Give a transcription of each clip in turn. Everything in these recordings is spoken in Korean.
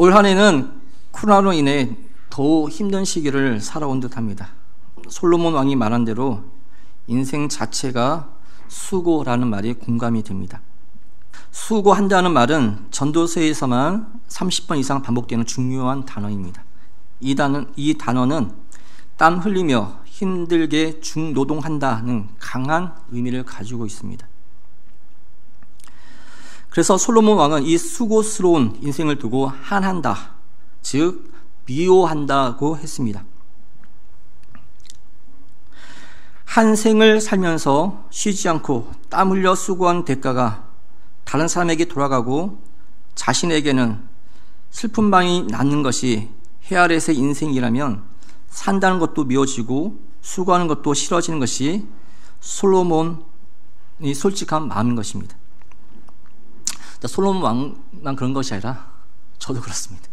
올 한 해는 코로나로 인해 더욱 힘든 시기를 살아온 듯합니다. 솔로몬 왕이 말한 대로 인생 자체가 수고라는 말이 공감이 됩니다. 수고한다는 말은 전도서에서만 30번 이상 반복되는 중요한 단어입니다. 이 단어는 땀 흘리며 힘들게 중노동한다는 강한 의미를 가지고 있습니다. 그래서 솔로몬 왕은 이 수고스러운 인생을 두고 한한다, 즉 미워한다고 했습니다. 한 생을 살면서 쉬지 않고 땀 흘려 수고한 대가가 다른 사람에게 돌아가고 자신에게는 슬픔만이 남는 것이 헤아렛의 인생이라면 산다는 것도 미워지고 수고하는 것도 싫어지는 것이 솔로몬이 솔직한 마음인 것입니다. 솔로몬 왕만 그런 것이 아니라 저도 그렇습니다.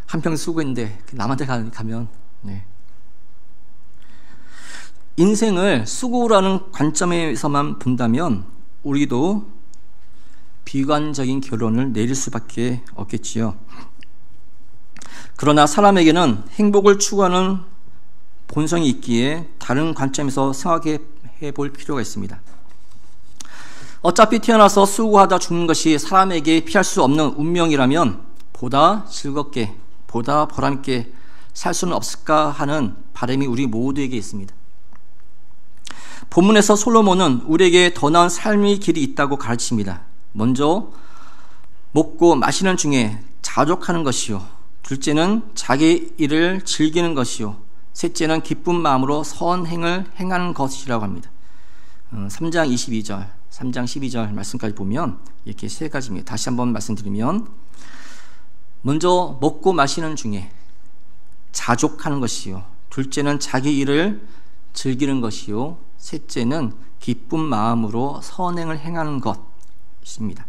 한평생 수고했는데 남한테 가면 인생을 수고라는 관점에서만 본다면 우리도 비관적인 결론을 내릴 수밖에 없겠지요. 그러나 사람에게는 행복을 추구하는 본성이 있기에 다른 관점에서 생각해 볼 필요가 있습니다. 어차피 태어나서 수고하다 죽는 것이 사람에게 피할 수 없는 운명이라면 보다 즐겁게, 보다 보람있게 살 수는 없을까 하는 바람이 우리 모두에게 있습니다. 본문에서 솔로몬은 우리에게 더 나은 삶의 길이 있다고 가르칩니다. 먼저 먹고 마시는 중에 자족하는 것이요, 둘째는 자기 일을 즐기는 것이요, 셋째는 기쁜 마음으로 선행을 행하는 것이라고 합니다. 3장 12절 말씀까지 보면 이렇게 세 가지입니다. 다시 한번 말씀드리면, 먼저 먹고 마시는 중에 자족하는 것이요, 둘째는 자기 일을 즐기는 것이요, 셋째는 기쁜 마음으로 선행을 행하는 것입니다.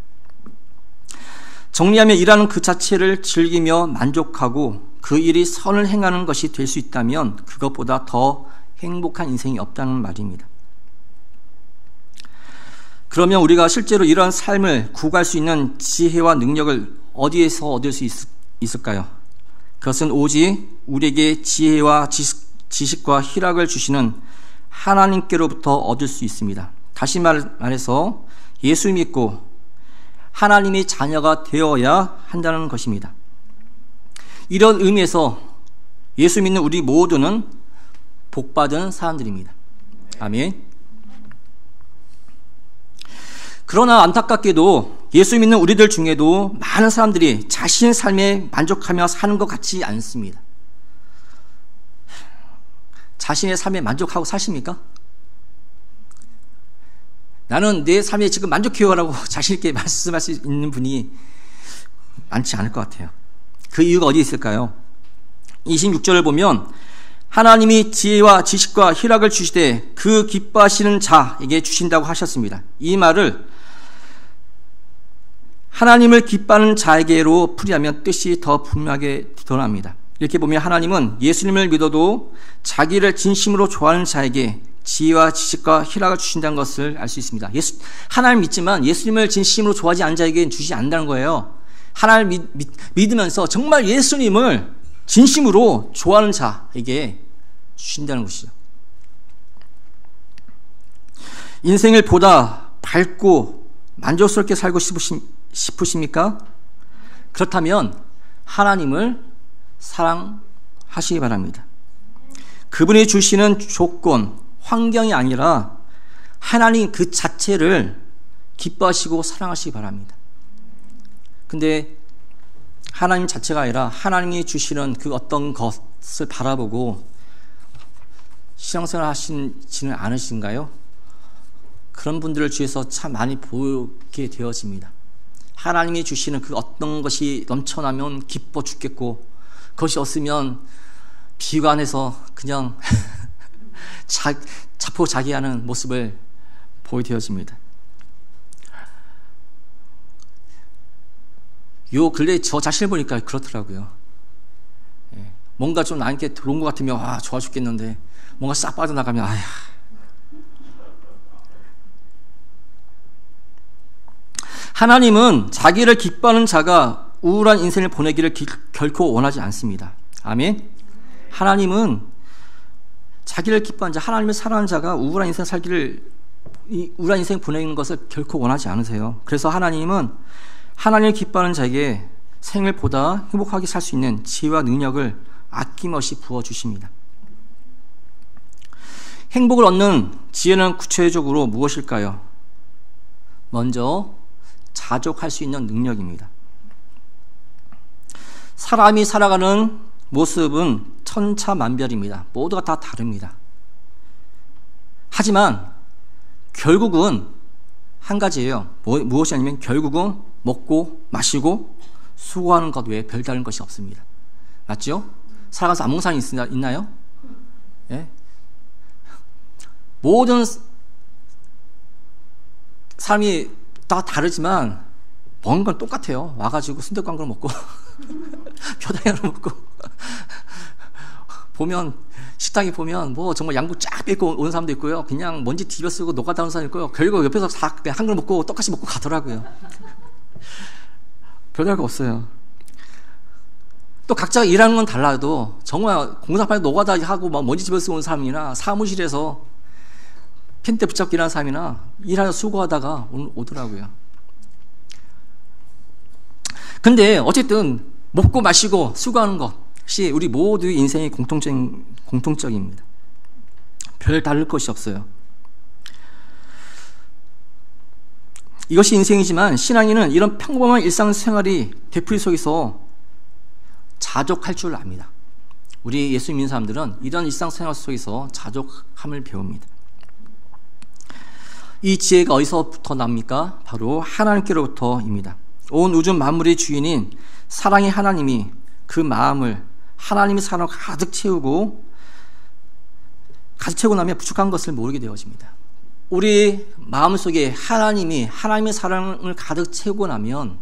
정리하면 일하는 그 자체를 즐기며 만족하고 그 일이 선을 행하는 것이 될 수 있다면 그것보다 더 행복한 인생이 없다는 말입니다. 그러면 우리가 실제로 이러한 삶을 구할 수 있는 지혜와 능력을 어디에서 얻을 수 있을까요? 그것은 오직 우리에게 지혜와 지식과 희락을 주시는 하나님께로부터 얻을 수 있습니다. 다시 말해서 예수 믿고 하나님의 자녀가 되어야 한다는 것입니다. 이런 의미에서 예수 믿는 우리 모두는 복받은 사람들입니다. 아멘. 그러나 안타깝게도 예수 믿는 우리들 중에도 많은 사람들이 자신의 삶에 만족하며 사는 것 같지 않습니다. 자신의 삶에 만족하고 사십니까? 나는 내 삶에 지금 만족해요 라고 자신 있게 말씀할 수 있는 분이 많지 않을 것 같아요. 그 이유가 어디에 있을까요? 26절을 보면 하나님이 지혜와 지식과 희락을 주시되 그 기뻐하시는 자에게 주신다고 하셨습니다. 이 말을 하나님을 기뻐하는 자에게로 풀이하면 뜻이 더 분명하게 드러납니다. 이렇게 보면 하나님은 예수님을 믿어도 자기를 진심으로 좋아하는 자에게 지혜와 지식과 희락을 주신다는 것을 알 수 있습니다. 하나님을 믿지만 예수님을 진심으로 좋아하지 않는 자에게 주시지 않는다는 거예요. 하나님을 믿으면서 정말 예수님을 진심으로 좋아하는 자에게 주신다는 것이죠. 인생을 보다 밝고 만족스럽게 살고 싶으십니까? 그렇다면 하나님을 사랑하시기 바랍니다. 그분이 주시는 조건, 환경이 아니라 하나님 그 자체를 기뻐하시고 사랑하시기 바랍니다. 근데 하나님 자체가 아니라 하나님이 주시는 그 어떤 것을 바라보고 신앙생활 하시지는 않으신가요? 그런 분들을 주위에서 참 많이 보게 되어집니다. 하나님이 주시는 그 어떤 것이 넘쳐나면 기뻐 죽겠고 그것이 없으면 비관해서 그냥 자포자기하는 모습을 보게 되어집니다. 요 근래 저 자신을 보니까 그렇더라고요. 뭔가 좀 나한테 들어온 것 같으면 좋아 죽겠는데 뭔가 싹 빠져나가면 하나님은 자기를 기뻐하는 자가 우울한 인생을 보내기를 결코 원하지 않습니다. 아멘. 하나님은 자기를 기뻐하는 자, 하나님을 사랑하는 자가 우울한 인생 우울한 인생 보내는 것을 결코 원하지 않으세요. 그래서 하나님은 하나님을 기뻐하는 자에게 생을보다 행복하게 살 수 있는 지혜와 능력을 아낌없이 부어주십니다. 행복을 얻는 지혜는 구체적으로 무엇일까요? 먼저 자족할 수 있는 능력입니다. 사람이 살아가는 모습은 천차만별입니다. 모두가 다 다릅니다. 하지만 결국은 한 가지예요. 무엇이 아니면 결국은 먹고 마시고 수고하는 것 외에 별다른 것이 없습니다. 맞죠? 살아가서 안 먹는 사람이 있나요? 예? 모든 사람이 다 다르지만 먹는 건 똑같아요. 와가지고 순댓국 한 그릇 먹고 표다리 하나 먹고 보면 식당에 보면 뭐 정말 양복 쫙 빼고 오는 사람도 있고요. 그냥 먼지 뒤벼 쓰고 노가다 오는 사람도 있고요. 결국 옆에서 다 그냥 한 그릇 먹고 똑같이 먹고 가더라고요. 별다른 거 없어요. 또 각자가 일하는 건 달라도 정말 공사판에 노가다 하고 막 먼지 집어 쓰고 오는 사람이나 사무실에서 펜대 붙잡고 일하는 사람이나 일하러 수고하다가 오더라고요. 근데 어쨌든 먹고 마시고 수고하는 것이 우리 모두의 인생의 공통적입니다. 별 다를 것이 없어요. 이것이 인생이지만 신앙인은 이런 평범한 일상생활이 되풀이 속에서 자족할 줄 압니다. 우리 예수 믿는 사람들은 이런 일상생활 속에서 자족함을 배웁니다. 이 지혜가 어디서부터 납니까? 바로 하나님께로부터입니다. 온 우주 만물의 주인인 사랑의 하나님이 그 마음을 하나님의 사랑으로 가득 채우고 나면 부족한 것을 모르게 되어집니다. 우리 마음속에 하나님의 사랑을 가득 채우고 나면,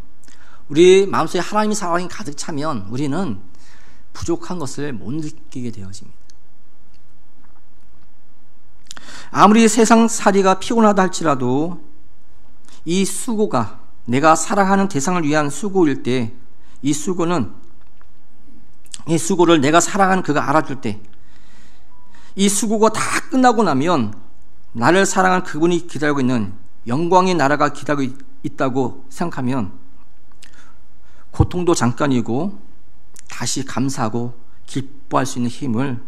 우리 마음속에 하나님의 사랑이 가득 차면 우리는 부족한 것을 못 느끼게 되어집니다. 아무리 세상살이가 피곤하다 할지라도 이 수고가 내가 사랑하는 대상을 위한 수고일 때, 이 수고를 내가 사랑하는 그가 알아줄 때, 이 수고가 다 끝나고 나면 나를 사랑하는 그분이 기다리고 있는 영광의 나라가 기다리고 있다고 생각하면 고통도 잠깐이고 다시 감사하고 기뻐할 수 있는 힘을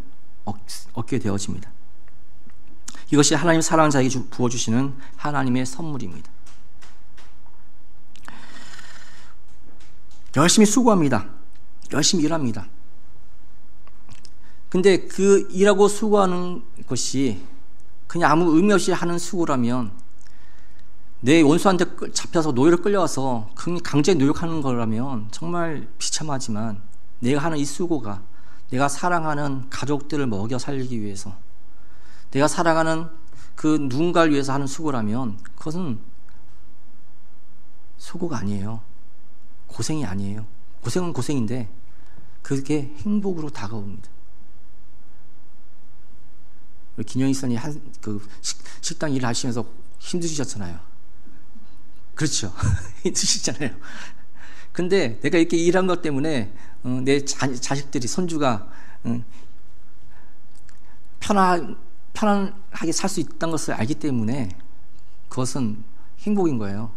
얻게 되어집니다. 이것이 하나님 사랑하는 자에게 부어주시는 하나님의 선물입니다. 열심히 수고합니다. 열심히 일합니다. 근데 그 일하고 수고하는 것이 그냥 아무 의미 없이 하는 수고라면, 내 원수한테 잡혀서 노예로 끌려와서 강제 노역하는 거라면 정말 비참하지만, 내가 하는 이 수고가 내가 사랑하는 가족들을 먹여 살리기 위해서, 내가 사랑하는 그 누군가를 위해서 하는 수고라면 그것은 수고가 아니에요. 고생이 아니에요. 고생은 고생인데 그게 행복으로 다가옵니다. 김영희 선생님이 식당 일을 하시면서 힘드시잖아요. 그렇죠. 힘드시잖아요. 근데 내가 이렇게 일한 것 때문에 내 자식들이, 손주가 편안하게 살 수 있다는 것을 알기 때문에 그것은 행복인 거예요.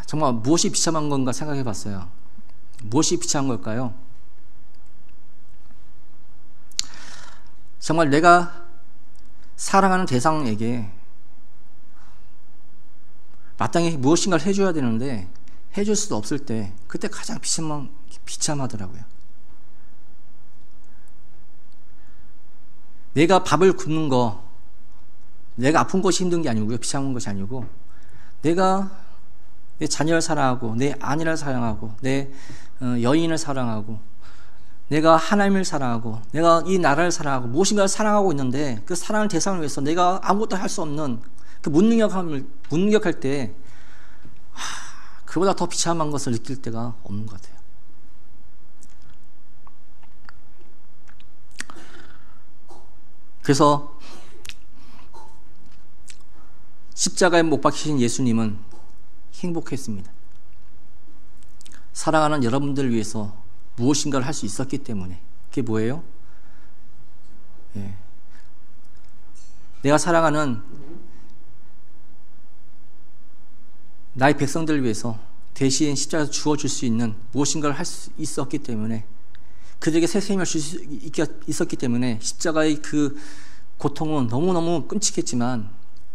정말 무엇이 비참한 건가 생각해 봤어요. 무엇이 비참한 걸까요? 정말 내가 사랑하는 대상에게 마땅히 무엇인가를 해줘야 되는데 해줄 수도 없을 때, 그때 가장 비참하더라고요. 내가 밥을 굶는 거, 내가 아픈 것이 힘든 게 아니고요, 비참한 것이 아니고, 내가 내 자녀를 사랑하고, 내 아내를 사랑하고, 내 여인을 사랑하고, 내가 하나님을 사랑하고, 내가 이 나라를 사랑하고, 무엇인가를 사랑하고 있는데 그 사랑을 대상을 위해서 내가 아무것도 할 수 없는 그 무능력할 때, 그보다 더 비참한 것을 느낄 때가 없는 것 같아요. 그래서 십자가에 못 박히신 예수님은 행복했습니다. 사랑하는 여러분들을 위해서 무엇인가를 할 수 있었기 때문에. 그게 뭐예요? 예. 내가 사랑하는 나의 백성들을 위해서 대신 십자가에서 주어줄 수 있는 무엇인가를 할 수 있었기 때문에, 그들에게 새 생명을 줄 수 있었기 때문에 십자가의 그 고통은 너무너무 끔찍했지만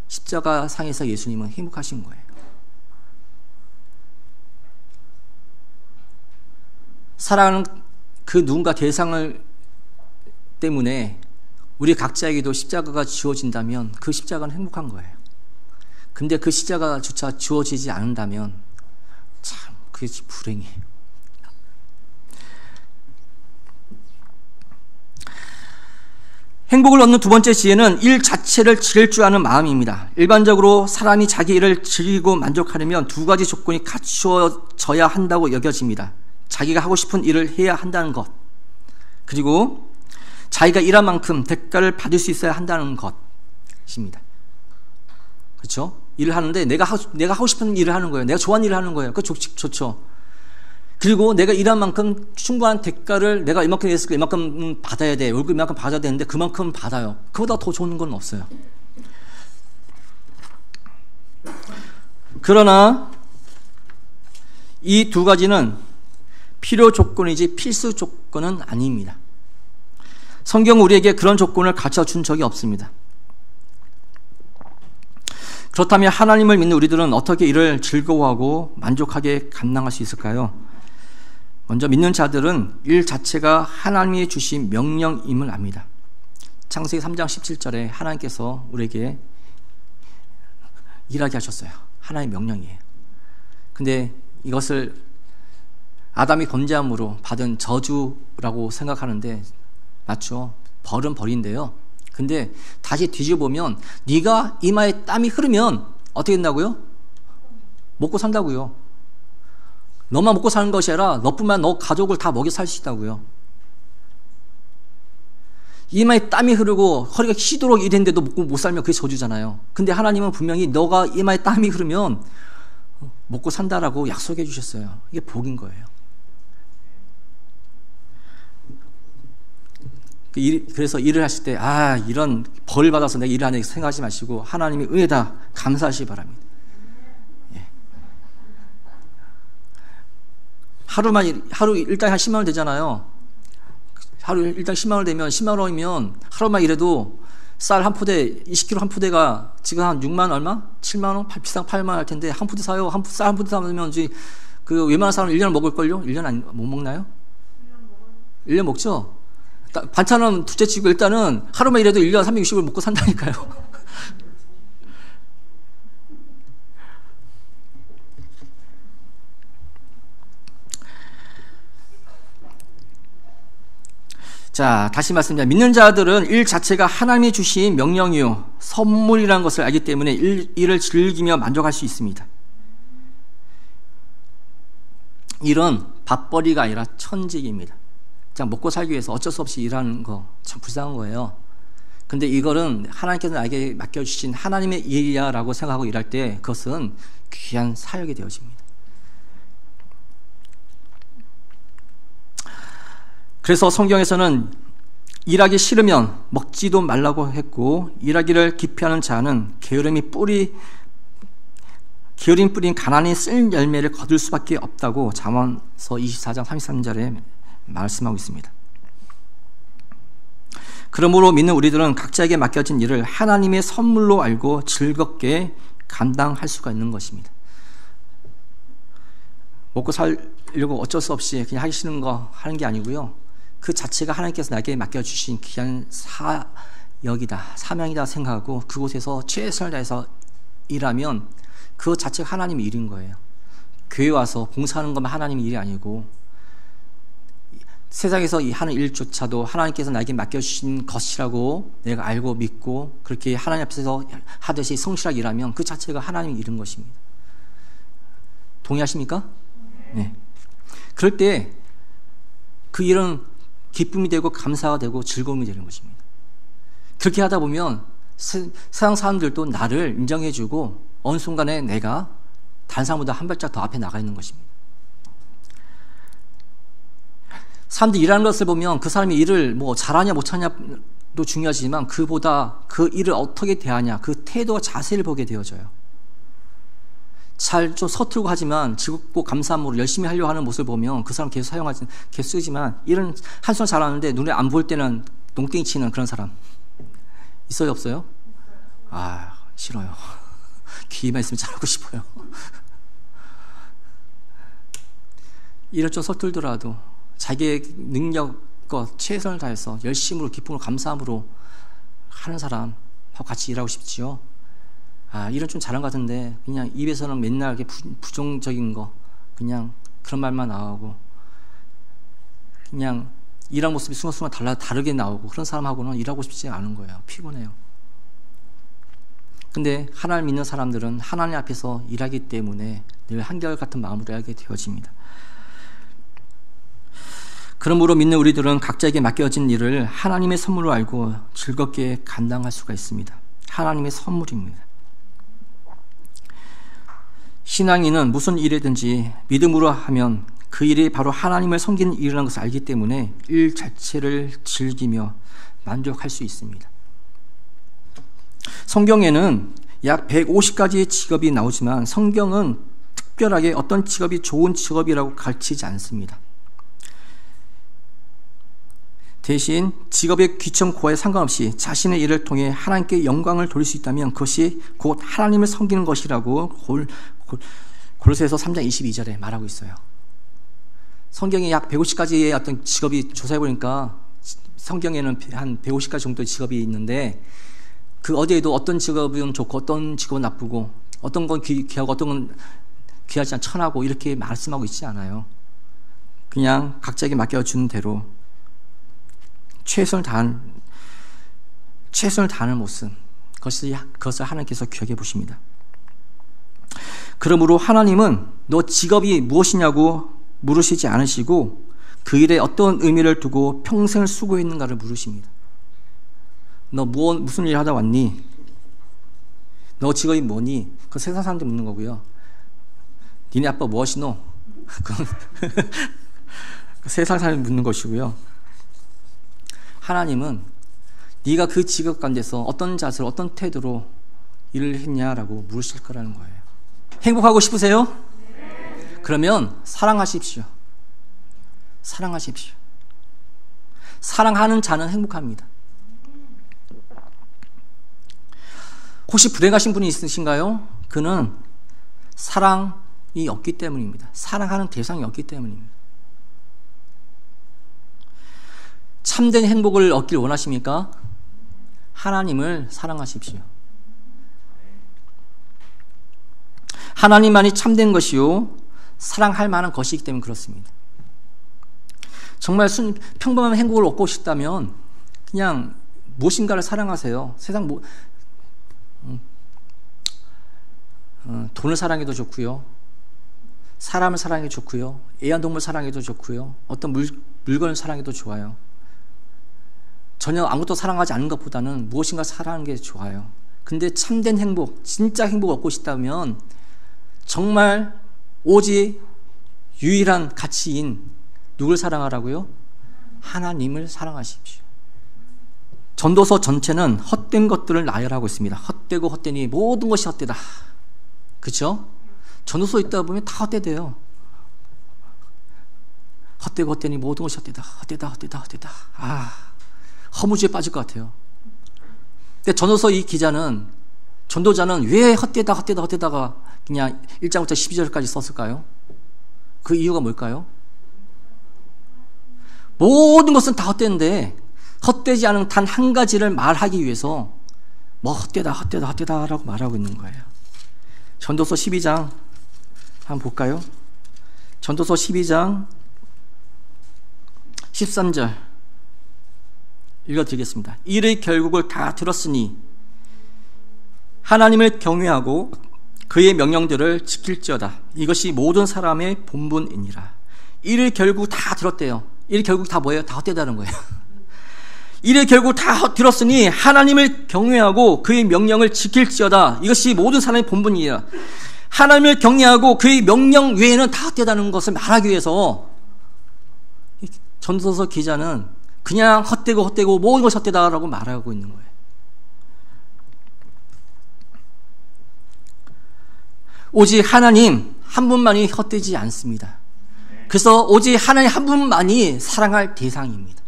십자가 상에서 예수님은 행복하신 거예요. 사랑하는 그 누군가 대상을 때문에 우리 각자에게도 십자가가 주어진다면 그 십자가는 행복한 거예요. 근데 그 십자가조차 주어지지 않는다면 참 그게 불행이에요. 행복을 얻는 두 번째 지혜는 일 자체를 즐길 줄 아는 마음입니다. 일반적으로 사람이 자기 일을 즐기고 만족하려면 두 가지 조건이 갖추어져야 한다고 여겨집니다. 자기가 하고 싶은 일을 해야 한다는 것, 그리고 자기가 일한 만큼 대가를 받을 수 있어야 한다는 것입니다. 그렇죠? 일을 하는데 내가 하고 싶은 일을 하는 거예요. 내가 좋아하는 일을 하는 거예요. 그거 좋죠. 그리고 내가 일한 만큼 충분한 대가를, 내가 이만큼 했으니까 이만큼 받아야 돼. 월급 이만큼 받아야 되는데 그만큼 받아요. 그보다 더 좋은 건 없어요. 그러나 이 두 가지는 필요 조건이지 필수 조건은 아닙니다. 성경은 우리에게 그런 조건을 갖춰준 적이 없습니다. 그렇다면 하나님을 믿는 우리들은 어떻게 이를 즐거워하고 만족하게 감당할 수 있을까요? 먼저 믿는 자들은 일 자체가 하나님이 주신 명령임을 압니다. 창세기 3장 17절에 하나님께서 우리에게 일하게 하셨어요. 하나님의 명령이에요. 근데 이것을 아담이 범죄함으로 받은 저주라고 생각하는데 맞죠? 벌은 벌인데요. 근데 다시 뒤져보면 네가 이마에 땀이 흐르면 어떻게 된다고요? 먹고 산다고요. 너만 먹고 사는 것이 아니라 너뿐만 너 가족을 다 먹여 살 수 있다고요. 이마에 땀이 흐르고 허리가 휘도록 일했는데도 못 살면 그게 저주잖아요. 근데 하나님은 분명히 너가 이마에 땀이 흐르면 먹고 산다라고 약속해 주셨어요. 이게 복인 거예요. 그래서 일을 하실 때 이런 벌을 받아서 내가 일을 하네 생각하지 마시고 하나님의 은혜다 감사하시기 바랍니다. 예. 하루 일당 한 10만 원 되잖아요. 하루 일당 10만 원 되면 10만 원이면 하루만 일해도 쌀 한 포대 20kg 한 포대가 지금 한 6만 얼마? 7만 원? 비싼 8만 원 할 텐데 한 포대 사요. 쌀 한 포대 사면 그 웬만한 사람은 1년 먹을걸요? 1년 못 먹나요? 1년 먹죠? 반찬은 둘째 치고 일단은 하루만 일해도 1년 360을 먹고 산다니까요. 자, 다시 말씀드립니다. 믿는 자들은 일 자체가 하나님이 주신 명령이요 선물이라는 것을 알기 때문에 일을 즐기며 만족할 수 있습니다. 일은 밥벌이가 아니라 천직입니다. 그냥 먹고 살기 위해서 어쩔 수 없이 일하는 거 참 불쌍한 거예요. 근데 이거는 하나님께서 나에게 맡겨주신 하나님의 일이야 라고 생각하고 일할 때 그것은 귀한 사역이 되어집니다. 그래서 성경에서는 일하기 싫으면 먹지도 말라고 했고 일하기를 기피하는 자는 게으름 뿌린 가난이 쓴 열매를 거둘 수밖에 없다고 잠언서 24장 33절에 말씀하고 있습니다. 그러므로 믿는 우리들은 각자에게 맡겨진 일을 하나님의 선물로 알고 즐겁게 감당할 수가 있는 것입니다. 먹고 살려고 어쩔 수 없이 그냥 하기 싫은 거 하는 게 아니고요. 그 자체가 하나님께서 나에게 맡겨주신 귀한 사역이다, 사명이다 생각하고 그곳에서 최선을 다해서 일하면 그 자체가 하나님의 일인 거예요. 교회 와서 봉사하는 것만 하나님의 일이 아니고 세상에서 하는 일조차도 하나님께서 나에게 맡겨주신 것이라고 내가 알고 믿고 그렇게 하나님 앞에서 하듯이 성실하게 일하면 그 자체가 하나님의 일인 것입니다. 동의하십니까? 네. 그럴 때 그 일은 기쁨이 되고 감사가 되고 즐거움이 되는 것입니다. 그렇게 하다 보면 세상 사람들도 나를 인정해주고 어느 순간에 내가 다른 사람보다 한 발짝 더 앞에 나가 있는 것입니다. 사람들이 일하는 것을 보면 그 사람이 일을 뭐 잘하냐 못하냐도 중요하지만 그보다 그 일을 어떻게 대하냐, 그 태도와 자세를 보게 되어져요. 잘 좀 서툴고 하지만 즐겁고 감사함으로 열심히 하려고 하는 모습을 보면 그 사람 계속 쓰지만 일은 한순간 잘하는데 눈에 안 보일 때는 농땡이 치는 그런 사람 있어요, 없어요? 아, 싫어요. 기회만 있으면 잘하고 싶어요. 일을 좀 서툴더라도 자기의 능력과 최선을 다해서 열심으로 기쁨으로 감사함으로 하는 사람하고 같이 일하고 싶지요. 아, 일은 좀 잘한 것 같은데 그냥 입에서는 맨날 이렇게 부정적인 거 그냥 그런 말만 나오고 그냥 일하는 모습이 순간순간 다르게 나오고 그런 사람하고는 일하고 싶지 않은 거예요. 피곤해요. 근데 하나님 믿는 사람들은 하나님 앞에서 일하기 때문에 늘 한결같은 마음으로 하게 되어집니다. 그러므로 믿는 우리들은 각자에게 맡겨진 일을 하나님의 선물로 알고 즐겁게 감당할 수가 있습니다. 하나님의 선물입니다. 신앙인은 무슨 일이든지 믿음으로 하면 그 일이 바로 하나님을 섬기는 일이라는 것을 알기 때문에 일 자체를 즐기며 만족할 수 있습니다. 성경에는 약 150가지의 직업이 나오지만 성경은 특별하게 어떤 직업이 좋은 직업이라고 가르치지 않습니다. 대신 직업의 귀천고에 상관없이 자신의 일을 통해 하나님께 영광을 돌릴 수 있다면 그것이 곧 하나님을 섬기는 것이라고 골로새서 3장 22절에 말하고 있어요. 성경에 약 150가지의 어떤 직업이 조사해보니까 성경에는 한 150가지 정도의 직업이 있는데 그 어디에도 어떤 직업은 좋고 어떤 직업은 나쁘고 어떤 건 귀하고 어떤 건 귀하지 않고 천하고 이렇게 말씀하고 있지 않아요. 그냥 각자에게 맡겨주는 대로 최선을 다하는 모습, 그것을 하나님께서 기억해 보십니다. 그러므로 하나님은 너 직업이 무엇이냐고 물으시지 않으시고 그 일에 어떤 의미를 두고 평생을 수고했는가를 물으십니다. 너 무슨 일 하다 왔니? 너 직업이 뭐니? 그건 세상 사람들 묻는 거고요. 니네 아빠 뭐 하시노? 그건 세상 사람들 묻는 것이고요. 하나님은 네가 그 직업 가운데서 어떤 자세로 어떤 태도로 일을 했냐라고 물으실 거라는 거예요. 행복하고 싶으세요? 네. 그러면 사랑하십시오. 사랑하십시오. 사랑하는 자는 행복합니다. 혹시 불행하신 분이 있으신가요? 그는 사랑이 없기 때문입니다. 사랑하는 대상이 없기 때문입니다. 참된 행복을 얻길 원하십니까? 하나님을 사랑하십시오. 하나님만이 참된 것이요 사랑할 만한 것이기 때문에 그렇습니다. 정말 평범한 행복을 얻고 싶다면 그냥 무엇인가를 사랑하세요. 세상 돈을 사랑해도 좋고요, 사람을 사랑해도 좋고요, 애완동물 사랑해도 좋고요, 어떤 물건을 사랑해도 좋아요. 전혀 아무것도 사랑하지 않는 것보다는 무엇인가 사랑하는 게 좋아요. 근데 참된 행복, 진짜 행복을 얻고 싶다면 정말 오직 유일한 가치인 누굴 사랑하라고요? 하나님을 사랑하십시오. 전도서 전체는 헛된 것들을 나열하고 있습니다. 헛되고 헛되니 모든 것이 헛되다. 그렇죠? 전도서 읽다 보면 다 헛되대요. 헛되고 헛되니 모든 것이 헛되다. 헛되다. 허무주의에 빠질 것 같아요. 근데 전도서 이 전도자는 왜 헛되다가 그냥 1장부터 12절까지 썼을까요? 그 이유가 뭘까요? 모든 것은 다 헛되는데 헛되지 않은 단 한 가지를 말하기 위해서 뭐 헛되다라고 말하고 있는 거예요. 전도서 12장 한번 볼까요? 전도서 12장 13절 읽어드리겠습니다. 이의 결국을 다 들었으니 하나님을 경외하고 그의 명령들을 지킬지어다. 이것이 모든 사람의 본분이니라. 이를 결국 다 들었대요. 이를 결국 다 뭐예요? 다 헛되다는 거예요. 이를 결국 다 들었으니 하나님을 경외하고 그의 명령을 지킬지어다. 이것이 모든 사람의 본분이니라. 하나님을 경외하고 그의 명령 외에는 다 헛되다는 것을 말하기 위해서 전도서 기자는 그냥 헛되고 모든 것이 헛되다라고 말하고 있는 거예요. 오직 하나님 한 분만이 헛되지 않습니다. 그래서 오직 하나님 한 분만이 사랑할 대상입니다.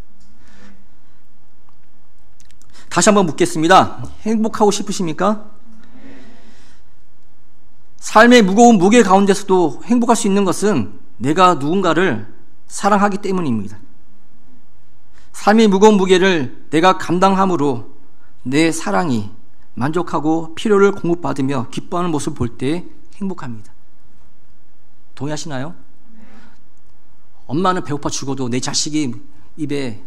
다시 한번 묻겠습니다. 행복하고 싶으십니까? 삶의 무거운 무게 가운데서도 행복할 수 있는 것은 내가 누군가를 사랑하기 때문입니다. 삶의 무거운 무게를 내가 감당함으로 내 사랑이 만족하고 필요를 공급받으며 기뻐하는 모습을 볼 때 행복합니다. 동의하시나요? 엄마는 배고파 죽어도 내 자식이 입에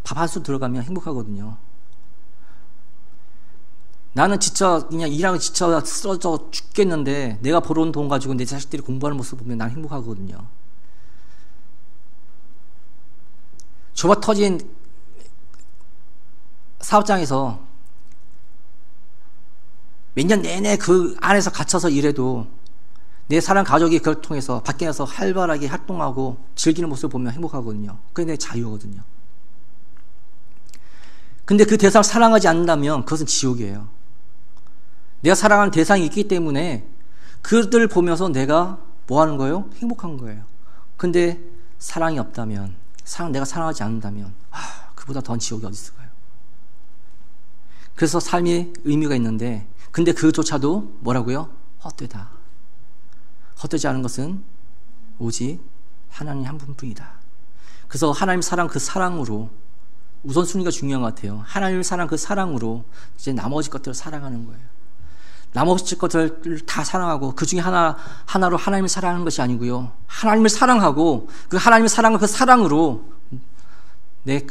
밥 한 술 들어가면 행복하거든요. 나는 진짜 그냥 일하고 지쳐 쓰러져 죽겠는데 내가 벌어온 돈 가지고 내 자식들이 공부하는 모습 보면 난 행복하거든요. 좁아 터진 사업장에서 몇 년 내내 그 안에서 갇혀서 일해도 내 사랑 가족이 그걸 통해서 밖에 나서 활발하게 활동하고 즐기는 모습을 보면 행복하거든요. 그게 내 자유거든요. 근데 그 대상을 사랑하지 않는다면 그것은 지옥이에요. 내가 사랑하는 대상이 있기 때문에 그들을 보면서 내가 뭐 하는 거예요? 행복한 거예요. 근데 사랑이 없다면, 내가 사랑하지 않는다면 그보다 더한 지옥이 어디 있을까요? 그래서 삶이 의미가 있는데 근데 그조차도 뭐라고요? 헛되다. 헛되지 않은 것은 오직 하나님 한 분뿐이다. 그래서 하나님 사랑 그 사랑으로 우선순위가 중요한 것 같아요. 하나님을 사랑 그 사랑으로 이제 나머지 것들을 사랑하는 거예요. 나머지 것들을 다 사랑하고 그 중에 하나로 하나님을 사랑하는 것이 아니고요. 하나님을 사랑하고 그 하나님을 사랑하는 그 사랑으로 내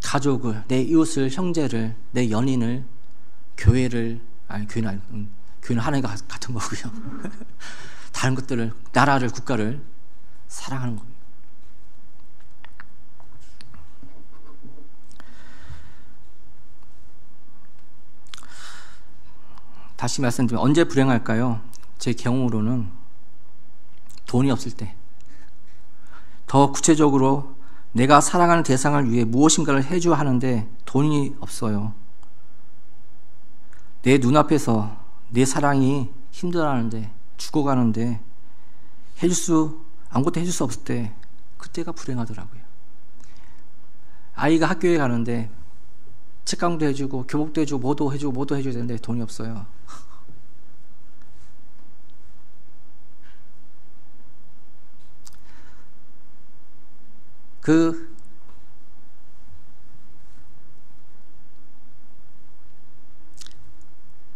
가족을, 내 이웃을, 형제를, 내 연인을, 교회는 하나님과 같은 거고요. 다른 것들을, 나라를, 국가를 사랑하는 겁니다. 다시 말씀드리면 언제 불행할까요? 제 경우로는 돈이 없을 때, 더 구체적으로 내가 사랑하는 대상을 위해 무엇인가를 해줘야 하는데 돈이 없어요. 내 눈앞에서 내 사랑이 힘들어하는데, 죽어가는데 아무것도 해줄 수 없을 때 그때가 불행하더라고요. 아이가 학교에 가는데 책강도 해주고 교복도 해주고 뭐도 해줘야 되는데 돈이 없어요.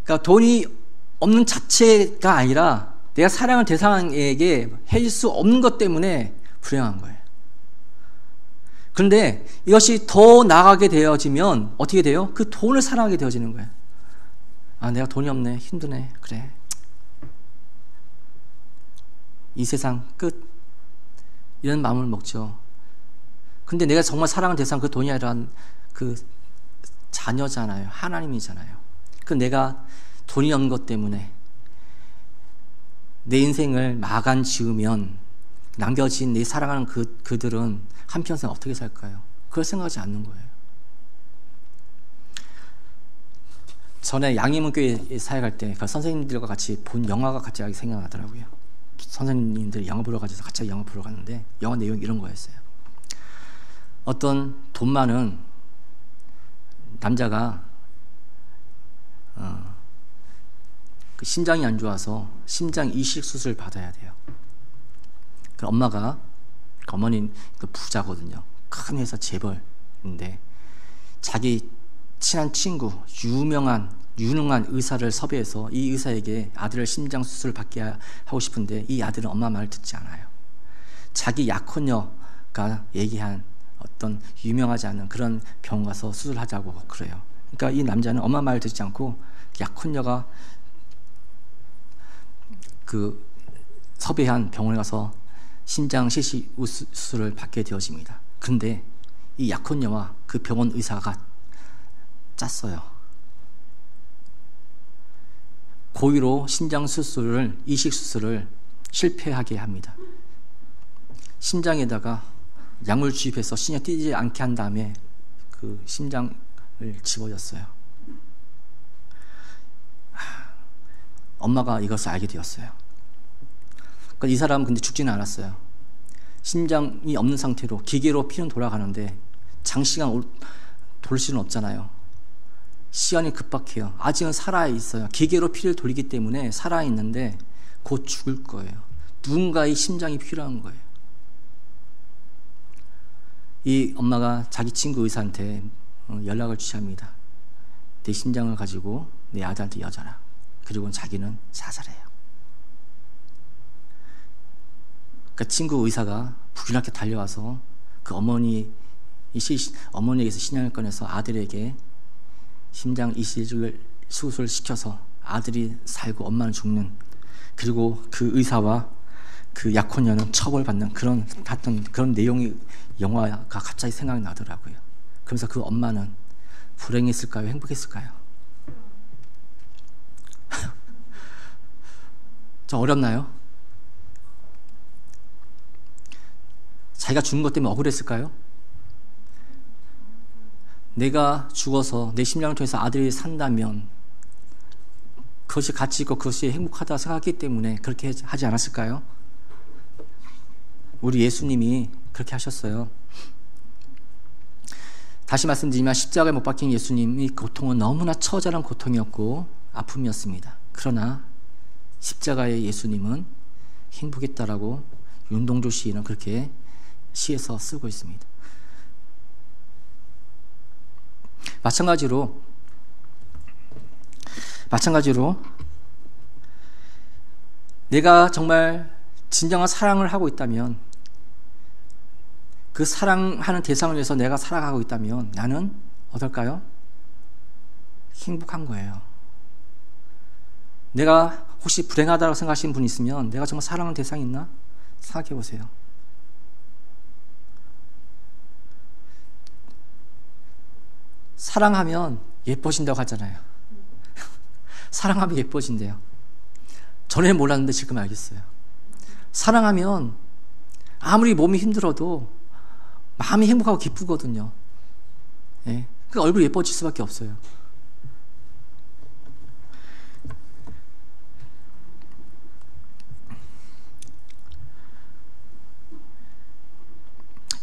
그러니까 돈이 없는 자체가 아니라 내가 사랑하는 대상에게 해줄 수 없는 것 때문에 불행한 거예요. 그런데 이것이 더 나아가게 되어지면 어떻게 돼요? 그 돈을 사랑하게 되어지는 거예요. 내가 돈이 없네, 힘드네, 그래. 이 세상 끝. 이런 마음을 먹죠. 근데 내가 정말 사랑하는 대상 그 돈이 아니라 그 자녀잖아요. 하나님이잖아요. 그 내가 돈이 없는 것 때문에 내 인생을 마간 지으면 남겨진 내 사랑하는 그들은 한평생 어떻게 살까요? 그걸 생각하지 않는 거예요. 전에 양희문교회 사역할 때 그 선생님들과 같이 본 영화가 갑자기 생각나더라고요. 선생님들이 영화 보러 가셔서 갑자기 영화 보러 갔는데 영화 내용이 이런 거였어요. 어떤 돈 많은 남자가 그 심장이 안 좋아서 심장 이식 수술을 받아야 돼요. 그 엄마가, 그 어머니는 그 부자거든요. 큰 회사 재벌인데 자기 친한 친구, 유능한 의사를 섭외해서 이 의사에게 아들을 심장 수술을 받게 하고 싶은데 이 아들은 엄마 말을 듣지 않아요. 자기 약혼녀가 얘기한 어떤 유명하지 않은 그런 병원 가서 수술하자고 그래요. 그러니까 이 남자는 엄마 말을 듣지 않고 약혼녀가 그 섭외한 병원에 가서 심장 시식 수술을 받게 되어집니다. 근데 이 약혼녀와 그 병원 의사가 짰어요. 고의로 심장 수술을, 이식 수술을 실패하게 합니다. 심장에다가 약물 주입해서 신이 뛰지 않게 한 다음에 그 심장을 집어줬어요. 엄마가 이것을 알게 되었어요. 그러니까 이 사람은 근데 죽지는 않았어요. 심장이 없는 상태로 기계로 피는 돌아가는데 장시간 돌 수는 없잖아요. 시간이 급박해요. 아직은 살아있어요. 기계로 피를 돌리기 때문에 살아있는데 곧 죽을 거예요. 누군가의 심장이 필요한 거예요. 이 엄마가 자기 친구 의사한테 연락을 취합니다. 내 심장을 가지고 내 아들한테 여자라. 그리고는 자기는 자살해요. 그러니까 친구 의사가 불길하게 달려와서 그 어머니에게서 신약을 꺼내서 아들에게 심장 이식을 수술을 시켜서 아들이 살고 엄마는 죽는, 그리고 그 의사와 그 약혼녀는 처벌받는 그런 내용의 영화가 갑자기 생각이 나더라고요. 그러면서 그 엄마는 불행했을까요? 행복했을까요? 좀 어렵나요? 자기가 죽은 것 때문에 억울했을까요? 내가 죽어서 내 심장을 통해서 아들이 산다면 그것이 가치 있고 그것이 행복하다 생각했기 때문에 그렇게 하지 않았을까요? 우리 예수님이 그렇게 하셨어요. 다시 말씀드리면 십자가에 못 박힌 예수님의 고통은 너무나 처절한 고통이었고 아픔이었습니다. 그러나 십자가의 예수님은 행복했다라고 윤동주 시인은 그렇게 시에서 쓰고 있습니다. 마찬가지로 내가 정말 진정한 사랑을 하고 있다면, 그 사랑하는 대상을 위해서 내가 살아가고 있다면 나는 어떨까요? 행복한 거예요. 내가 혹시 불행하다고 생각하시는 분이 있으면 내가 정말 사랑하는 대상이 있나? 생각해 보세요. 사랑하면 예뻐진다고 하잖아요. 사랑하면 예뻐진대요. 전에 몰랐는데 지금 알겠어요. 사랑하면 아무리 몸이 힘들어도 마음이 행복하고 기쁘거든요. 예. 그 얼굴이 예뻐질 수밖에 없어요.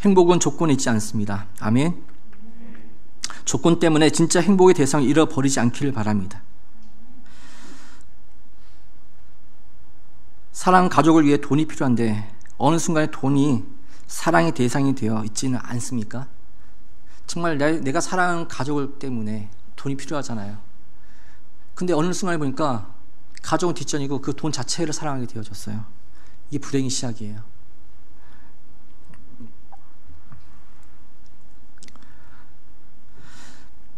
행복은 조건이 있지 않습니다. 아멘. 조건 때문에 진짜 행복의 대상을 잃어버리지 않기를 바랍니다. 사랑, 가족을 위해 돈이 필요한데 어느 순간에 돈이 사랑의 대상이 되어 있지는 않습니까? 정말 내가 사랑하는 가족을 때문에 돈이 필요하잖아요. 근데 어느 순간에 보니까 가족은 뒷전이고 그 돈 자체를 사랑하게 되어졌어요. 이게 불행의 시작이에요.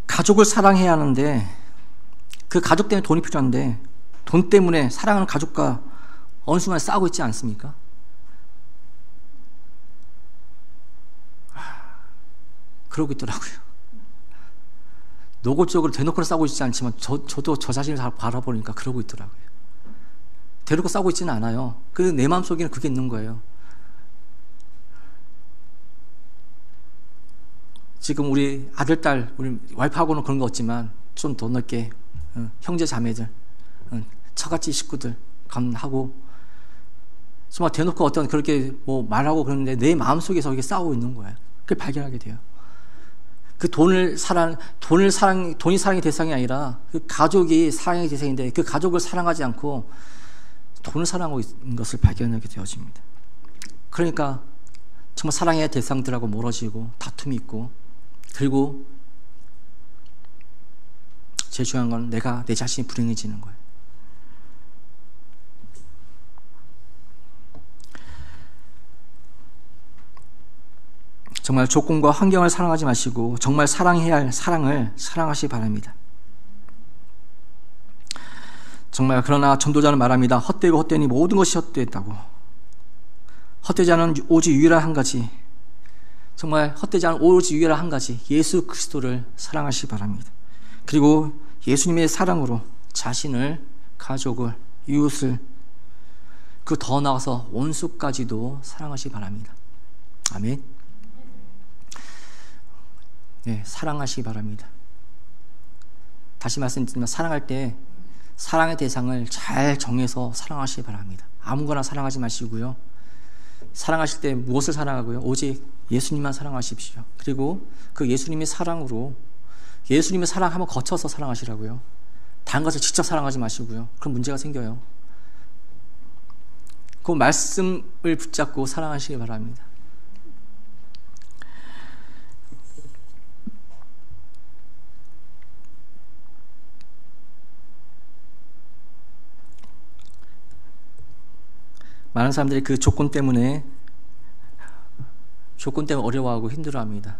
가족을 사랑해야 하는데 그 가족 때문에 돈이 필요한데 돈 때문에 사랑하는 가족과 어느 순간에 싸우고 있지 않습니까? 그러고 있더라고요. 노골적으로 대놓고 싸우고 있지 않지만 저도 저 자신을 잘 바라보니까 그러고 있더라고요. 대놓고 싸우고 있지는 않아요. 그래서 내 마음속에는 그게 있는 거예요. 지금 우리 아들, 딸, 우리 와이프하고는 그런 거 없지만 좀 더 넓게 형제, 자매들, 처갓집 식구들 하고 정말 대놓고 어떤 그렇게 뭐 말하고 그러는데 내 마음속에서 이렇게 싸우고 있는 거예요. 그걸 발견하게 돼요. 그 돈이 사랑의 대상이 아니라 그 가족이 사랑의 대상인데 그 가족을 사랑하지 않고 돈을 사랑하고 있는 것을 발견하게 되어집니다. 그러니까 정말 사랑의 대상들하고 멀어지고 다툼이 있고, 그리고 제일 중요한 건 내 자신이 불행해지는 거예요. 정말 조건과 환경을 사랑하지 마시고 정말 사랑해야 할 사랑을 사랑하시기 바랍니다. 정말 그러나 전도자는 말합니다. 헛되고 헛되니 모든 것이 헛되었다고. 헛되지 않은 오직 유일한 한 가지, 정말 헛되지 않은 오직 유일한 한 가지, 예수 그리스도를 사랑하시기 바랍니다. 그리고 예수님의 사랑으로 자신을, 가족을, 이웃을, 그 더 나아가서 원수까지도 사랑하시기 바랍니다. 아멘. 네, 사랑하시기 바랍니다. 다시 말씀드리면 사랑할 때 사랑의 대상을 잘 정해서 사랑하시기 바랍니다. 아무거나 사랑하지 마시고요. 사랑하실 때 무엇을 사랑하고요? 오직 예수님만 사랑하십시오. 그리고 그 예수님의 사랑으로 예수님의 사랑 한번 거쳐서 사랑하시라고요. 다른 것을 직접 사랑하지 마시고요. 그럼 문제가 생겨요. 그 말씀을 붙잡고 사랑하시기 바랍니다. 많은 사람들이 그 조건 때문에 어려워하고 힘들어합니다.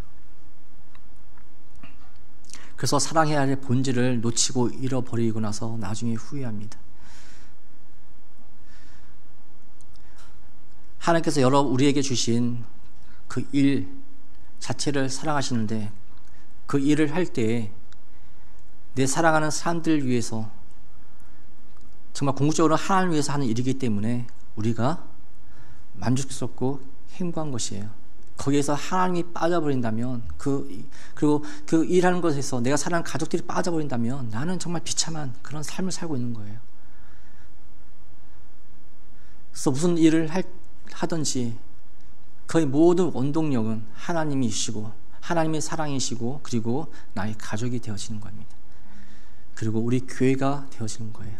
그래서 사랑해야 할 본질을 놓치고 잃어버리고 나서 나중에 후회합니다. 하나님께서 우리에게 주신 그 일 자체를 사랑하시는데 그 일을 할 때 내 사랑하는 사람들 위해서 정말 궁극적으로 하나님을 위해서 하는 일이기 때문에 우리가 만족스럽고 행복한 것이에요. 거기에서 하나님이 빠져버린다면 그리고 그 일하는 것에서 내가 사랑하는 가족들이 빠져버린다면 나는 정말 비참한 그런 삶을 살고 있는 거예요. 그래서 무슨 일을 하든지 거의 모든 원동력은 하나님이시고 하나님의 사랑이시고 그리고 나의 가족이 되어지는 겁니다. 그리고 우리 교회가 되어지는 거예요.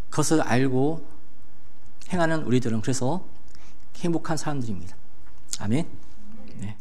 그것을 알고 행하는 우리들은 그래서 행복한 사람들입니다. 아멘. 네.